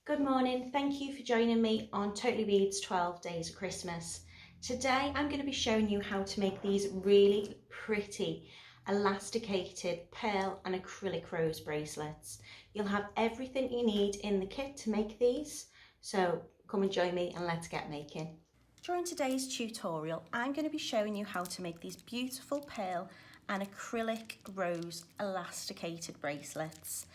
Good morning, thank you for joining me on Totally Beads 12 Days of Christmas. Today I'm going to be showing you how to make these really pretty elasticated pearl and acrylic rose bracelets. You'll have everything you need in the kit to make these, so come and join me and let's get making. During today's tutorial I'm going to be showing you how to make these beautiful pearl and acrylic rose elasticated bracelets.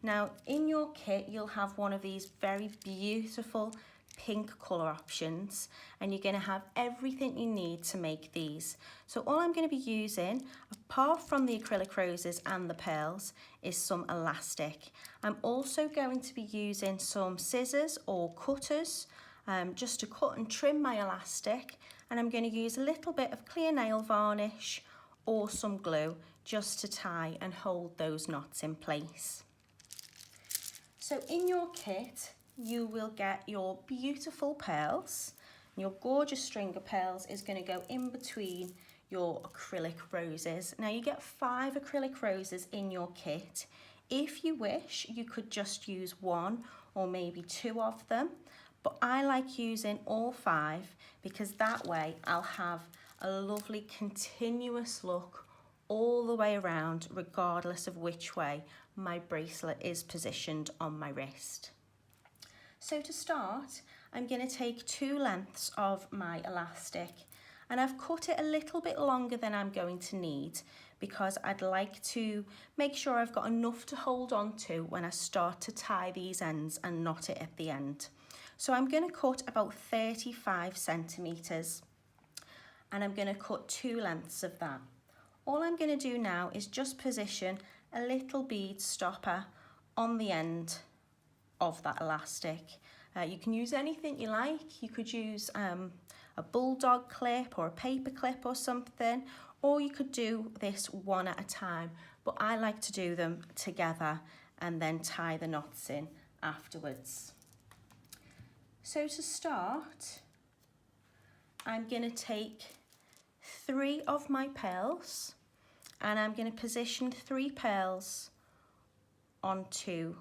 Now in your kit you'll have one of these very beautiful pink colour options and you're going to have everything you need to make these. So all I'm going to be using, apart from the acrylic roses and the pearls, is some elastic. I'm also going to be using some scissors or cutters just to cut and trim my elastic, and I'm going to use a little bit of clear nail varnish or some glue just to tie and hold those knots in place. So in your kit, you will get your beautiful pearls. Your gorgeous string of pearls is going to go in between your acrylic roses. Now you get 5 acrylic roses in your kit. If you wish, you could just use 1 or maybe 2 of them, but I like using all 5 because that way I'll have a lovely continuous look all the way around, regardless of which way my bracelet is positioned on my wrist. So to start, I'm going to take 2 lengths of my elastic, and I've cut it a little bit longer than I'm going to need because I'd like to make sure I've got enough to hold on to when I start to tie these ends and knot it at the end. So I'm going to cut about 35 centimetres and I'm going to cut 2 lengths of that. All I'm going to do now is just position a little bead stopper on the end of that elastic. You can use anything you like. You could use a bulldog clip or a paper clip or something, or you could do this one at a time, but I like to do them together and then tie the knots in afterwards. So to start, I'm going to take 3 of my pearls and I'm going to position 3 pearls onto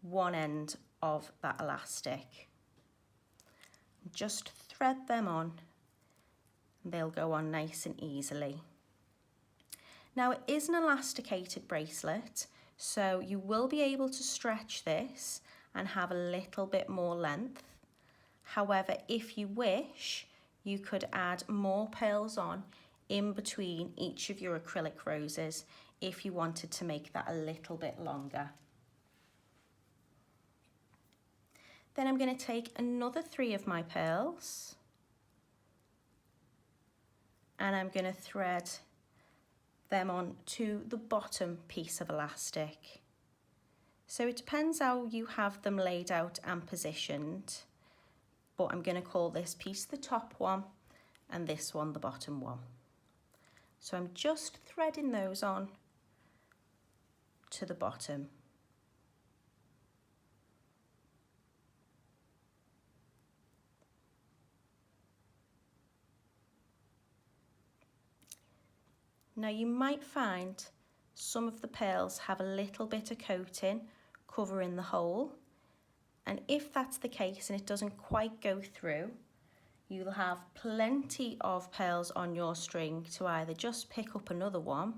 one end of that elastic. Just thread them on, they'll go on nice and easily. Now it is an elasticated bracelet, so you will be able to stretch this and have a little bit more length. However, if you wish, you could add more pearls on in between each of your acrylic roses if you wanted to make that a little bit longer. Then I'm going to take another 3 of my pearls and I'm going to thread them on to the bottom piece of elastic. So it depends how you have them laid out and positioned, but I'm going to call this piece the top one and this one the bottom one. So I'm just threading those on to the bottom. Now you might find some of the pearls have a little bit of coating covering the hole, and if that's the case and it doesn't quite go through, you'll have plenty of pearls on your string to either just pick up another one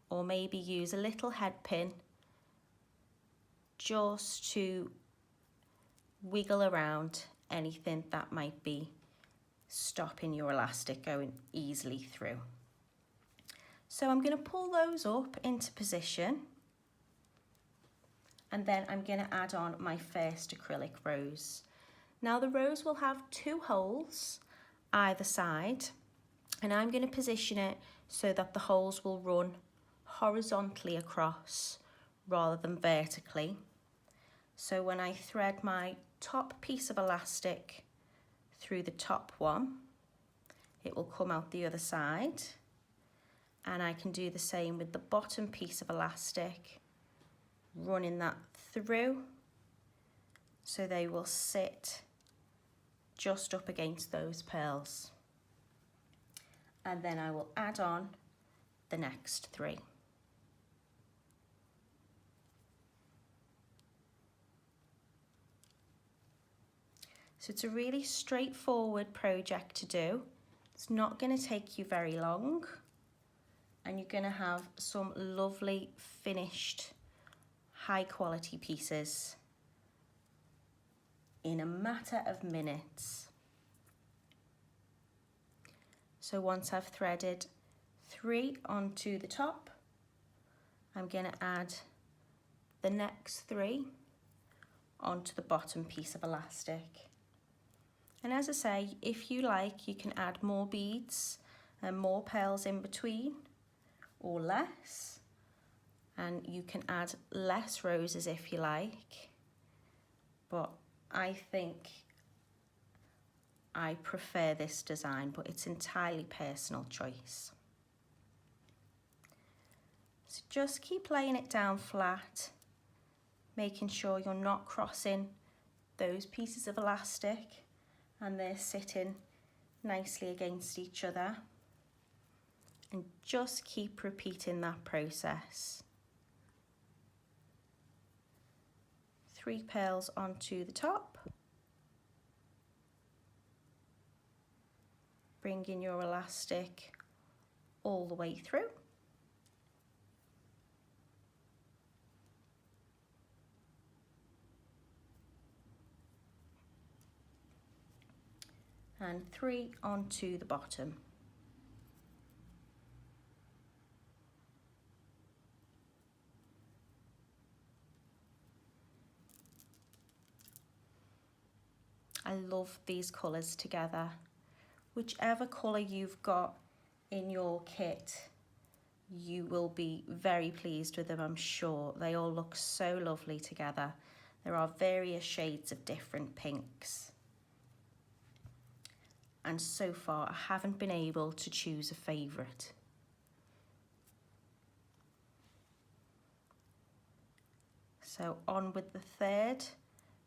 or maybe use a little head pin just to wiggle around anything that might be stopping your elastic going easily through. So I'm going to pull those up into position and then I'm going to add on my first acrylic rose. Now the rose will have 2 holes either side and I'm going to position it so that the holes will run horizontally across rather than vertically. So when I thread my top piece of elastic through the top one, it will come out the other side, and I can do the same with the bottom piece of elastic, running that through so they will sit just up against those pearls. And then I will add on the next 3. So it's a really straightforward project to do. It's not going to take you very long, and you're going to have some lovely finished high quality pieces in a matter of minutes. So once I've threaded 3 onto the top, I'm going to add the next 3 onto the bottom piece of elastic. And as I say, if you like, you can add more beads and more pearls in between, or less, and you can add less roses if you like, but I think I prefer this design, but it's entirely personal choice. So just keep laying it down flat, making sure you're not crossing those pieces of elastic and they're sitting nicely against each other, and just keep repeating that process. 3 pearls onto the top, bringing your elastic all the way through. And 3 onto the bottom. I love these colours together. Whichever colour you've got in your kit, you will be very pleased with them, I'm sure. They all look so lovely together. There are various shades of different pinks. And so far, I haven't been able to choose a favourite. So on with the 3rd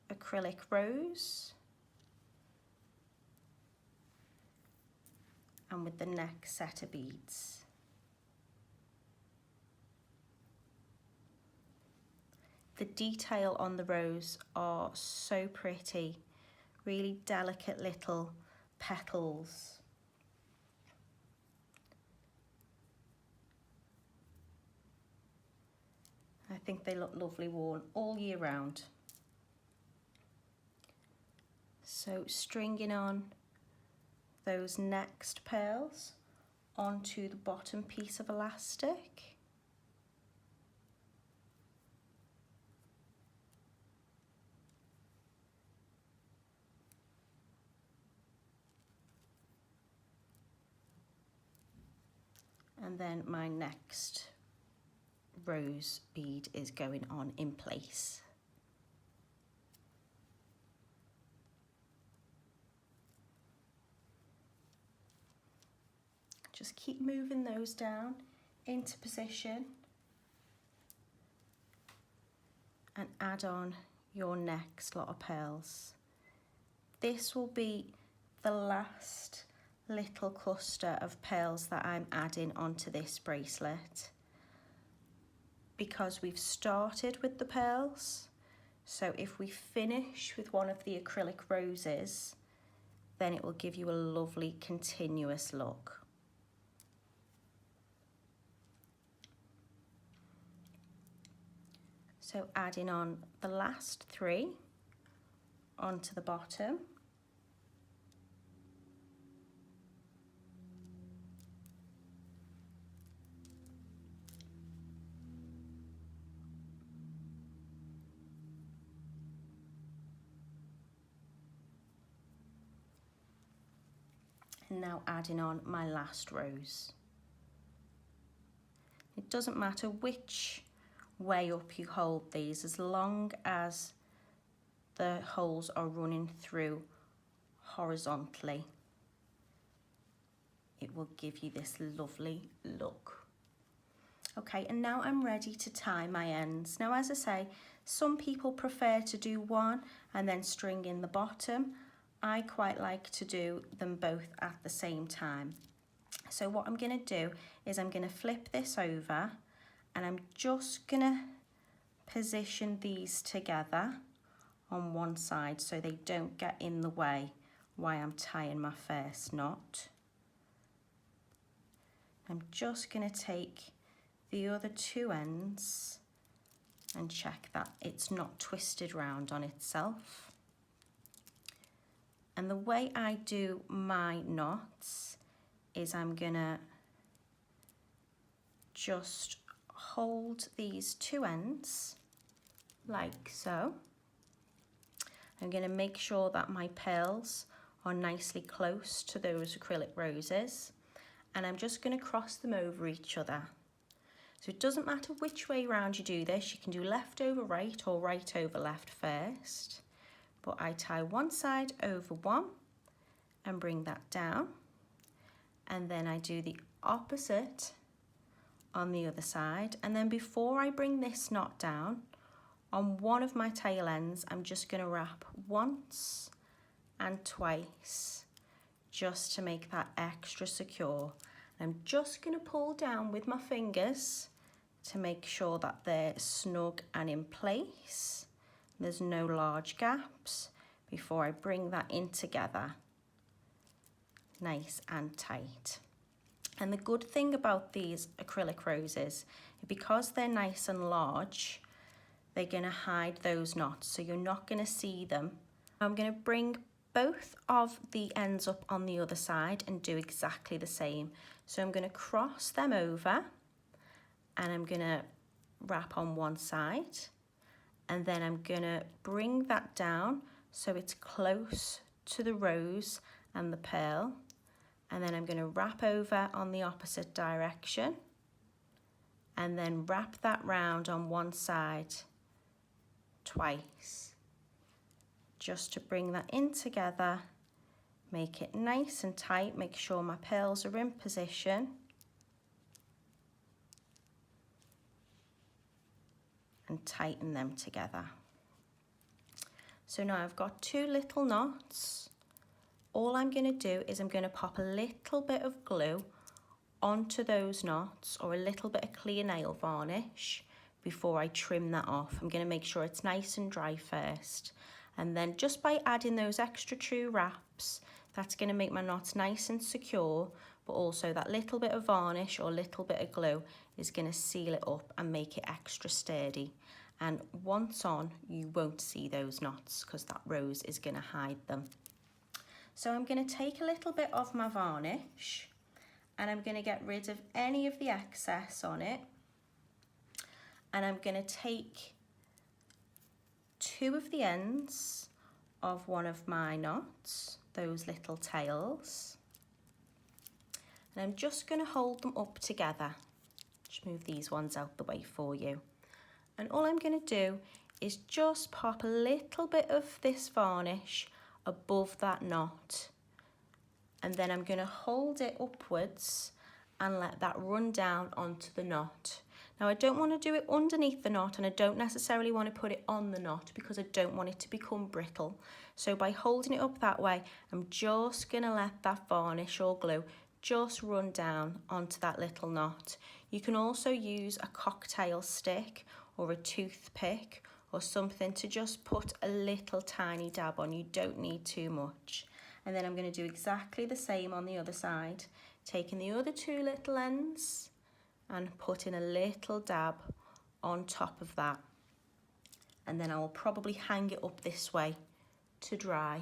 acrylic rose. And with the next set of beads. The detail on the rose are so pretty, really delicate little petals. I think they look lovely worn all year round. So stringing on those next pearls onto the bottom piece of elastic. And then my next rose bead is going on in place. Just keep moving those down into position and add on your next lot of pearls. This will be the last little cluster of pearls that I'm adding onto this bracelet, because we've started with the pearls. So if we finish with one of the acrylic roses, then it will give you a lovely continuous look. So adding on the last 3 onto the bottom. And now adding on my last rose. It doesn't matter which way up you hold these, as long as the holes are running through horizontally, it will give you this lovely look. Okay, and now I'm ready to tie my ends. Now, as I say, some people prefer to do one and then string in the bottom. I quite like to do them both at the same time. So what I'm going to do is I'm going to flip this over, and I'm just going to position these together on one side so they don't get in the way while I'm tying my first knot. I'm just going to take the other two ends and check that it's not twisted round on itself. And the way I do my knots is I'm going to just hold these two ends like so. I'm going to make sure that my pearls are nicely close to those acrylic roses, and I'm just going to cross them over each other. So it doesn't matter which way round you do this, you can do left over right or right over left first, but I tie one side over one and bring that down, and then I do the opposite on the other side, and then before I bring this knot down, on one of my tail ends, I'm just going to wrap once and twice just to make that extra secure. I'm just going to pull down with my fingers to make sure that they're snug and in place. There's no large gaps before I bring that in together, nice and tight. And the good thing about these acrylic roses, because they're nice and large, they're going to hide those knots, so you're not going to see them. I'm going to bring both of the ends up on the other side and do exactly the same. So I'm going to cross them over and I'm going to wrap on one side, and then I'm going to bring that down so it's close to the rose and the pearl, and then I'm going to wrap over on the opposite direction and then wrap that round on one side twice, just to bring that in together, make it nice and tight, make sure my pearls are in position, and tighten them together. So now I've got two little knots. All I'm going to do is I'm going to pop a little bit of glue onto those knots, or a little bit of clear nail varnish, before I trim that off. I'm going to make sure it's nice and dry first, and then just by adding those extra true wraps, that's going to make my knots nice and secure, but also that little bit of varnish or little bit of glue is going to seal it up and make it extra sturdy. And once on, you won't see those knots because that rose is going to hide them. So I'm going to take a little bit of my varnish and I'm going to get rid of any of the excess on it. And I'm going to take two of the ends of one of my knots, those little tails, and I'm just going to hold them up together. Just move these ones out the way for you. And all I'm going to do is just pop a little bit of this varnish above that knot, and then I'm going to hold it upwards and let that run down onto the knot. Now I don't want to do it underneath the knot, and I don't necessarily want to put it on the knot because I don't want it to become brittle. So by holding it up that way, I'm just going to let that varnish or glue just run down onto that little knot. You can also use a cocktail stick or a toothpick or something to just put a little tiny dab on. You don't need too much. And then I'm going to do exactly the same on the other side, taking the other two little ends and putting a little dab on top of that. And then I will probably hang it up this way to dry.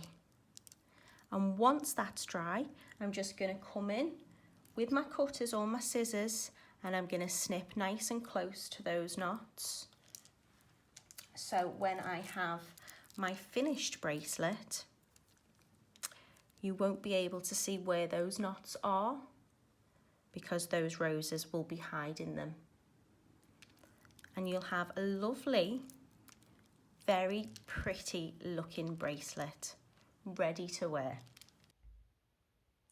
And once that's dry, I'm just going to come in with my cutters or my scissors and I'm going to snip nice and close to those knots. So when I have my finished bracelet, you won't be able to see where those knots are because those roses will be hiding them. And you'll have a lovely, very pretty looking bracelet ready to wear.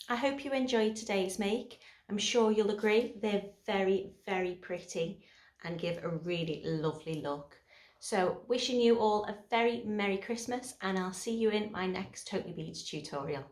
I hope you enjoyed today's make. I'm sure you'll agree they're very, very pretty and give a really lovely look. So wishing you all a very Merry Christmas, and I'll see you in my next Totally Beads tutorial.